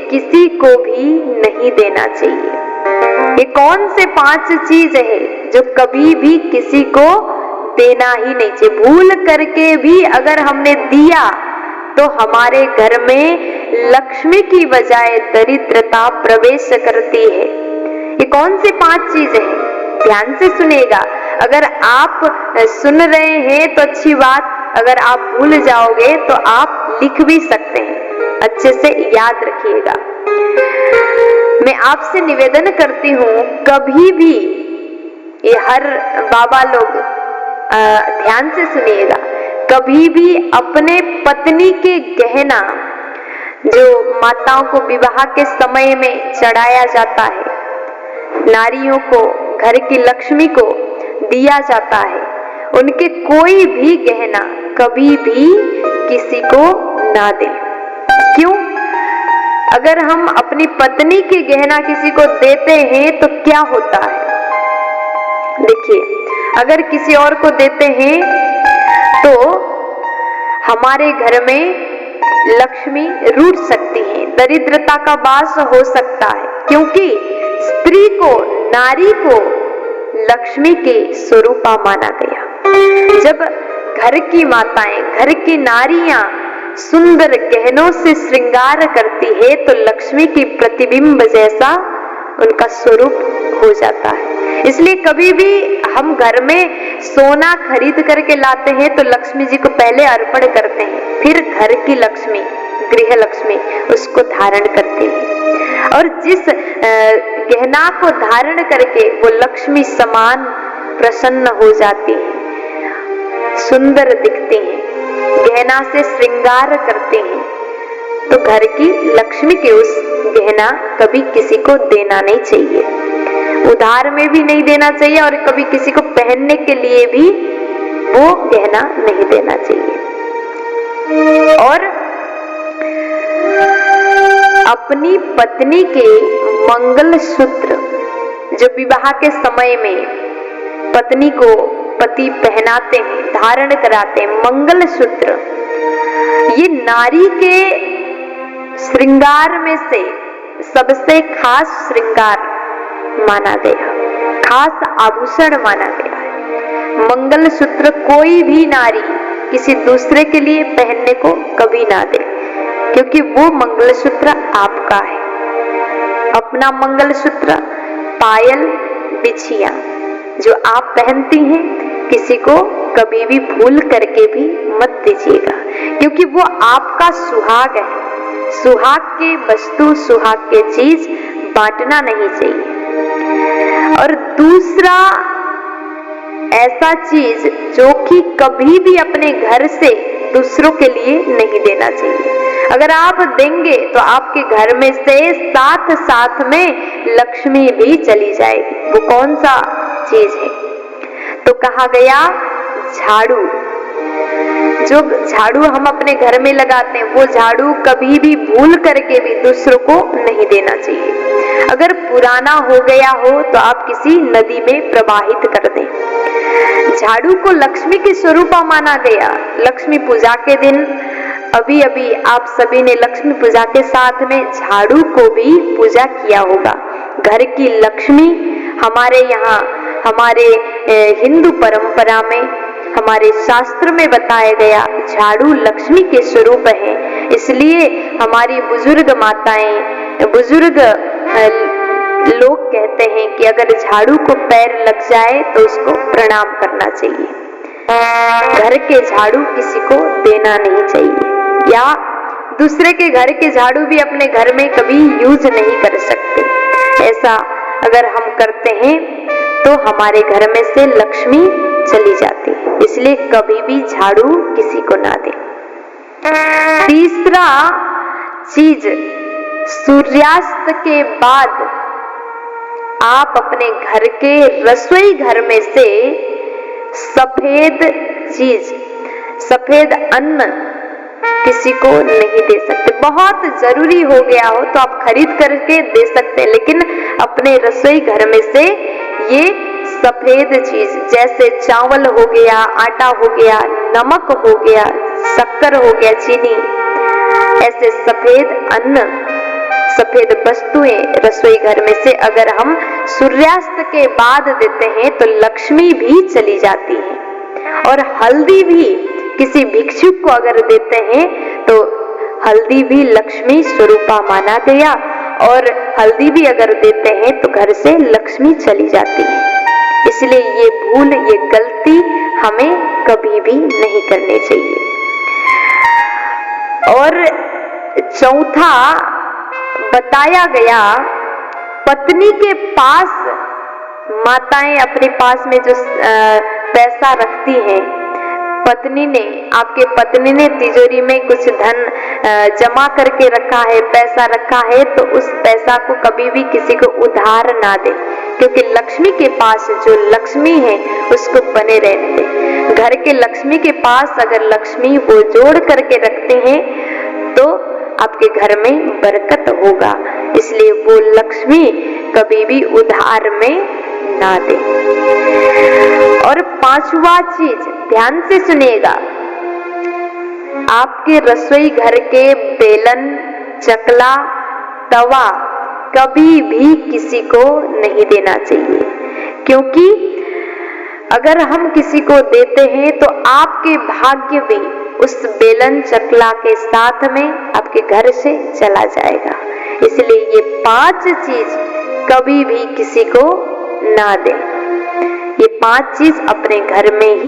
किसी को भी नहीं देना चाहिए। ये कौन से 5 चीज है जो कभी भी किसी को देना ही नहीं चाहिए। भूल करके भी अगर हमने दिया तो हमारे घर में लक्ष्मी की बजाय दरिद्रता प्रवेश करती है। ये कौन से 5 चीज है, ध्यान से सुनिएगा। अगर आप सुन रहे हैं तो अच्छी बात, अगर आप भूल जाओगे तो आप लिख भी सकते हैं, अच्छे से याद रखिएगा। मैं आपसे निवेदन करती हूँ, कभी भी, ये हर बाबा लोग ध्यान से सुनिएगा, कभी भी अपने पत्नी के गहना जो माताओं को विवाह के समय में चढ़ाया जाता है, नारियों को, घर की लक्ष्मी को दिया जाता है, उनके कोई भी गहना कभी भी किसी को ना दें। क्यों? अगर हम अपनी पत्नी के गहना किसी को देते हैं तो क्या होता है? देखिए, अगर किसी और को देते हैं तो हमारे घर में लक्ष्मी रूठ सकती है, दरिद्रता का वास हो सकता है, क्योंकि स्त्री को, नारी को लक्ष्मी के स्वरूपा माना गया। जब घर की माताएं, घर की नारियां सुंदर गहनों से श्रृंगार करती है तो लक्ष्मी की प्रतिबिंब जैसा उनका स्वरूप हो जाता है। इसलिए कभी भी हम घर में सोना खरीद करके लाते हैं तो लक्ष्मी जी को पहले अर्पण करते हैं, फिर घर की लक्ष्मी, गृह लक्ष्मी उसको धारण करते हैं। और जिस गहना को धारण करके वो लक्ष्मी समान प्रसन्न हो जाती है, सुंदर दिखते हैं, गहना से श्रृंगार करते हैं, तो घर की लक्ष्मी के उस गहना कभी किसी को देना नहीं चाहिए, उधार में भी नहीं देना चाहिए, और कभी किसी को पहनने के लिए भी वो गहना नहीं देना चाहिए। और अपनी पत्नी के मंगल सूत्र जो विवाह के समय में पत्नी को पति पहनाते हैं, धारण कराते हैं, मंगल सूत्र, ये नारी के श्रृंगार में से सबसे खास श्रृंगार माना गया, खास आभूषण माना गया है। मंगल सूत्र कोई भी नारी किसी दूसरे के लिए पहनने को कभी ना दे, क्योंकि वो मंगल सूत्र आपका है। अपना मंगल सूत्र, पायल, बिछिया जो आप पहनती हैं, किसी को कभी भी भूल करके भी मत दीजिएगा, क्योंकि वो आपका सुहाग है। सुहाग की वस्तु, सुहाग की चीज बांटना नहीं चाहिए। और दूसरा ऐसा चीज जो कि कभी भी अपने घर से दूसरों के लिए नहीं देना चाहिए। अगर आप देंगे तो आपके घर में से साथ साथ में लक्ष्मी भी चली जाएगी। वो कौन सा चीज है? तो कहा गया झाड़ू। जो झाड़ू हम अपने घर में लगाते हैं, वो झाड़ू कभी भी भूल करके भी दूसरों को नहीं देना चाहिए। अगर पुराना हो गया हो तो आप किसी नदी में प्रवाहित कर दें। झाड़ू को लक्ष्मी के स्वरूपा माना गया। लक्ष्मी पूजा के दिन अभी अभी आप सभी ने लक्ष्मी पूजा के साथ में झाड़ू को भी पूजा किया होगा। घर की लक्ष्मी हमारे यहाँ, हमारे हिंदू परंपरा में, हमारे शास्त्र में बताया गया झाड़ू लक्ष्मी के स्वरूप है। इसलिए हमारी बुजुर्ग माताएं, बुजुर्ग लोग कहते हैं कि अगर झाड़ू को पैर लग जाए तो उसको प्रणाम करना चाहिए। घर के झाड़ू किसी को देना नहीं चाहिए, या दूसरे के घर के झाड़ू भी अपने घर में कभी यूज नहीं कर सकते। ऐसा अगर हम करते हैं तो हमारे घर में से लक्ष्मी चली जाती है। इसलिए कभी भी झाड़ू किसी को ना दें। तीसरा चीज, सूर्यास्त के बाद आप अपने घर के रसोई घर में से सफेद चीज, सफेद अन्न किसी को नहीं दे सकते। बहुत जरूरी हो गया हो तो आप खरीद करके दे सकते हैं, लेकिन अपने रसोई घर में से ये सफेद चीज जैसे चावल हो गया, आटा हो गया, नमक हो गया, शक्कर हो गया, चीनी, ऐसे सफेद अन्न, सफेद वस्तुएं रसोई घर में से अगर हम सूर्यास्त के बाद देते हैं तो लक्ष्मी भी चली जाती है। और हल्दी भी किसी भिक्षुक को अगर देते हैं तो हल्दी भी लक्ष्मी स्वरूपा माना गया, और हल्दी भी अगर देते हैं तो घर से लक्ष्मी चली जाती है। इसलिए ये भूल, ये गलती हमें कभी भी नहीं करनी चाहिए। और चौथा बताया गया, पत्नी के पास माताएं अपने पास में जो पैसा रखती हैं, आपके पत्नी ने तिजोरी में कुछ धन जमा करके रखा है, पैसा रखा है, तो उस पैसा को कभी भी किसी को उधार ना दे, क्योंकि लक्ष्मी के पास जो लक्ष्मी है उसको बने रहने दे। घर के लक्ष्मी के पास अगर लक्ष्मी वो जोड़ करके रखते हैं तो आपके घर में बरकत होगा। इसलिए वो लक्ष्मी कभी भी उधार में ना दे। और पांचवा चीज ध्यान से सुनिएगा, आपके रसोई घर के बेलन, चकला, तवा कभी भी किसी को नहीं देना चाहिए, क्योंकि अगर हम किसी को देते हैं तो आपके भाग्य भी उस बेलन चकला के साथ में आपके घर से चला जाएगा। इसलिए ये 5 चीज कभी भी किसी को ना दें। ये 5 चीज अपने घर में ही